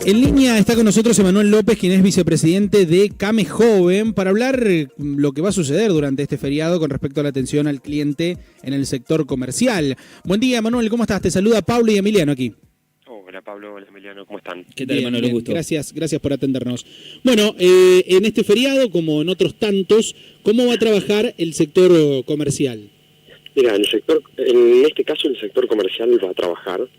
En línea está con nosotros Emanuel López, quien es vicepresidente de CAME Joven, para hablar lo que va a suceder durante este feriado con respecto a la atención al cliente en el sector comercial. Buen día, Emanuel, ¿cómo estás? Te saluda Pablo y Emiliano aquí. Hola Pablo, hola Emiliano, ¿cómo están? ¿Qué tal, Emanuel? Un gusto. Gracias por atendernos. Bueno, en este feriado, como en otros tantos, ¿cómo va a trabajar el sector comercial? Mira, en este caso el sector comercial va a trabajar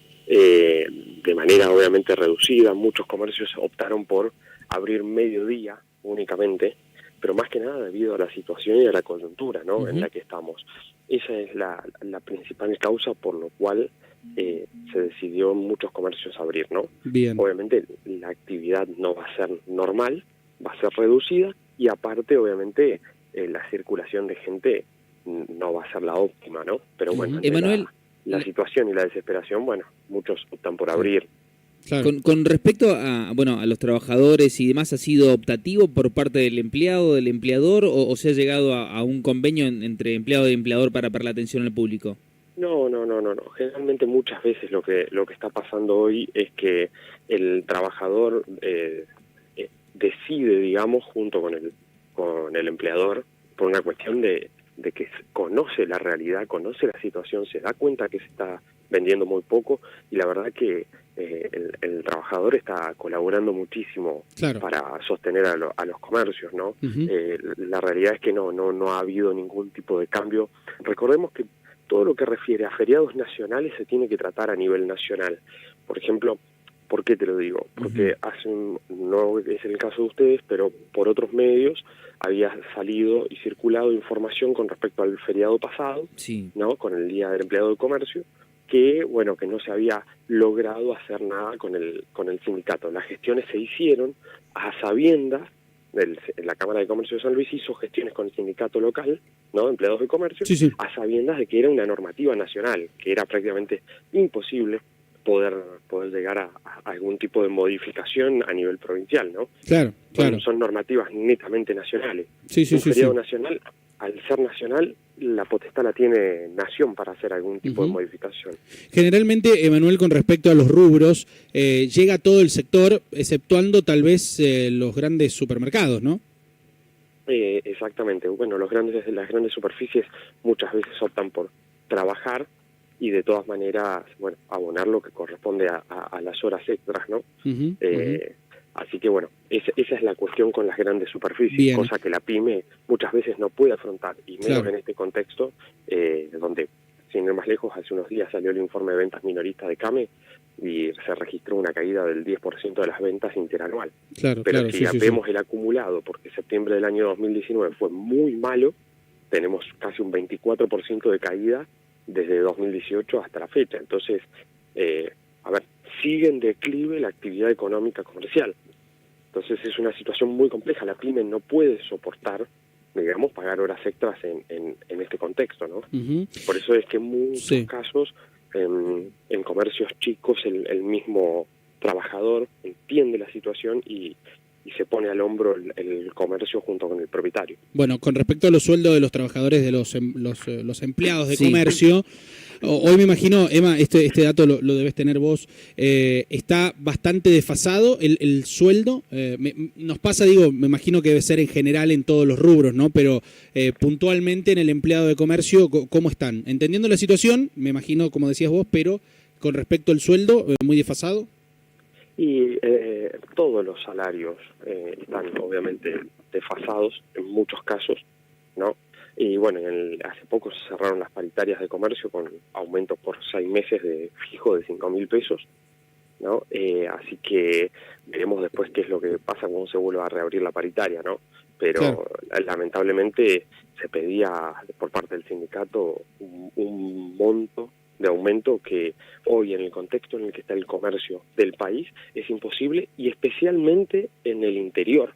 de manera obviamente reducida. Muchos comercios optaron por abrir mediodía únicamente, pero más que nada debido a la situación y a la coyuntura, ¿no? En la que estamos. Esa es la principal causa por lo cual se decidió en muchos comercios abrir, ¿no? Bien. Obviamente la actividad no va a ser normal, va a ser reducida y aparte obviamente la circulación de gente no va a ser la óptima, ¿no? Pero bueno, Emanuel, la situación y la desesperación, bueno, muchos optan por abrir. Claro. Con respecto a los trabajadores y demás, ¿ha sido optativo por parte del empleado, del empleador, o se ha llegado a un convenio entre empleado y empleador para la atención al público? No. Generalmente muchas veces lo que está pasando hoy es que el trabajador decide, digamos, junto con el empleador, por una cuestión de que conoce la realidad, conoce la situación, se da cuenta que se está vendiendo muy poco y la verdad que el trabajador está colaborando muchísimo. Claro. Para sostener a los comercios, ¿no? La realidad es que no ha habido ningún tipo de cambio. Recordemos que todo lo que refiere a feriados nacionales se tiene que tratar a nivel nacional. Por ejemplo, ¿por qué te lo digo? Porque no es el caso de ustedes, pero por otros medios había salido y circulado información con respecto al feriado pasado, sí, ¿no? Con el Día del Empleado de Comercio, que bueno, que no se había logrado hacer nada con el sindicato. Las gestiones se hicieron a sabiendas. La Cámara de Comercio de San Luis hizo gestiones con el sindicato local, ¿no? Empleados de comercio, sí. a sabiendas de que era una normativa nacional, que era prácticamente imposible poder llegar a algún tipo de modificación a nivel provincial, ¿no? Claro. Son normativas netamente nacionales. Sí. Un feriado nacional, al ser nacional, la potestad la tiene Nación para hacer algún tipo de modificación. Generalmente, Emanuel, con respecto a los rubros, llega todo el sector, exceptuando tal vez los grandes supermercados, ¿no? Exactamente. Bueno, las grandes superficies muchas veces optan por trabajar y de todas maneras, bueno, abonar lo que corresponde a las horas extras, ¿no? Así que bueno, esa es la cuestión con las grandes superficies. Bien. Cosa que la pyme muchas veces no puede afrontar, y menos en este contexto, donde, sin ir más lejos, hace unos días salió el informe de ventas minoristas de CAME y se registró una caída del 10% de las ventas interanual. Pero si vemos el acumulado, porque septiembre del año 2019 fue muy malo, tenemos casi un 24% de caída desde 2018 hasta la fecha. Entonces, sigue en declive la actividad económica comercial. Entonces es una situación muy compleja. La pyme no puede soportar, digamos, pagar horas extras en este contexto, ¿no? Por eso es que en muchos casos, en comercios chicos, el mismo trabajador entiende la situación y se pone al hombro el comercio junto con el propietario. Bueno, con respecto a los sueldos de los trabajadores de los empleados de comercio, hoy me imagino, Emma, este dato lo debes tener vos, está bastante desfasado el sueldo. Nos pasa, me imagino que debe ser en general en todos los rubros, ¿no? Pero puntualmente en el empleado de comercio, ¿cómo están? Entendiendo la situación, me imagino, como decías vos, pero con respecto al sueldo, muy desfasado. Y todos los salarios están obviamente desfasados en muchos casos, ¿no? Y bueno, hace poco se cerraron las paritarias de comercio con aumentos por 6 meses de fijo de 5.000 pesos, ¿no? Así que veremos después qué es lo que pasa cuando se vuelva a reabrir la paritaria, ¿no? Pero lamentablemente se pedía por parte del sindicato un monto de aumento que hoy, en el contexto en el que está el comercio del país, es imposible, y especialmente en el interior,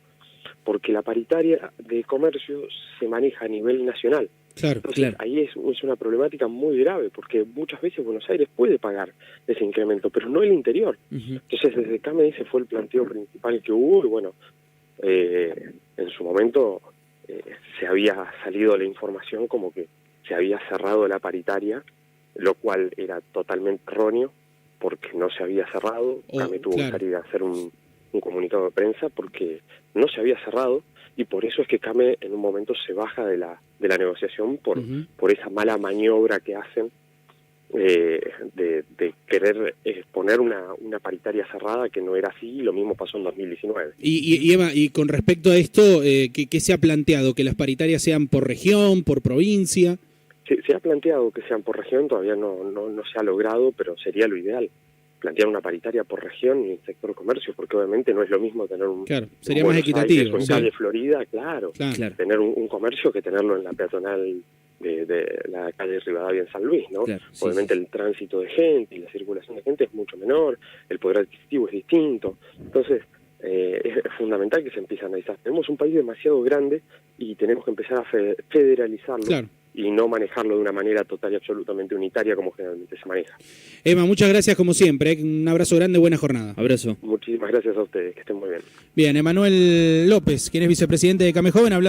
porque la paritaria de comercio se maneja a nivel nacional. Entonces, ahí es una problemática muy grave, porque muchas veces Buenos Aires puede pagar ese incremento, pero no el interior. Entonces, desde CAME ese fue el planteo principal que hubo, y bueno, en su momento se había salido la información como que se había cerrado la paritaria, lo cual era totalmente erróneo, porque no se había cerrado. CAME tuvo claro. que salir a hacer un comunicado de prensa porque no se había cerrado, y por eso es que CAME en un momento se baja de la negociación por esa mala maniobra que hacen de querer poner una paritaria cerrada que no era así, y lo mismo pasó en 2019. Y Eva, y con respecto a esto, ¿qué se ha planteado? ¿Que las paritarias sean por región, por provincia? Se ha planteado que sean por región, todavía no se ha logrado, pero sería lo ideal, plantear una paritaria por región y en sector comercio, porque obviamente no es lo mismo tener claro, sería un más Buenos equitativo. Aires, en calle Florida, claro. Tener un comercio que tenerlo en la peatonal de la calle Rivadavia en San Luis, ¿no? Claro, obviamente el tránsito de gente y la circulación de gente es mucho menor, el poder adquisitivo es distinto, entonces es fundamental que se empiece a analizar. Tenemos un país demasiado grande y tenemos que empezar a federalizarlo. Claro. Y no manejarlo de una manera total y absolutamente unitaria como generalmente se maneja. Emma, muchas gracias como siempre. Un abrazo grande, buena jornada. Abrazo. Muchísimas gracias a ustedes, que estén muy bien. Bien, Emanuel López, quien es vicepresidente de CAME Joven, hablando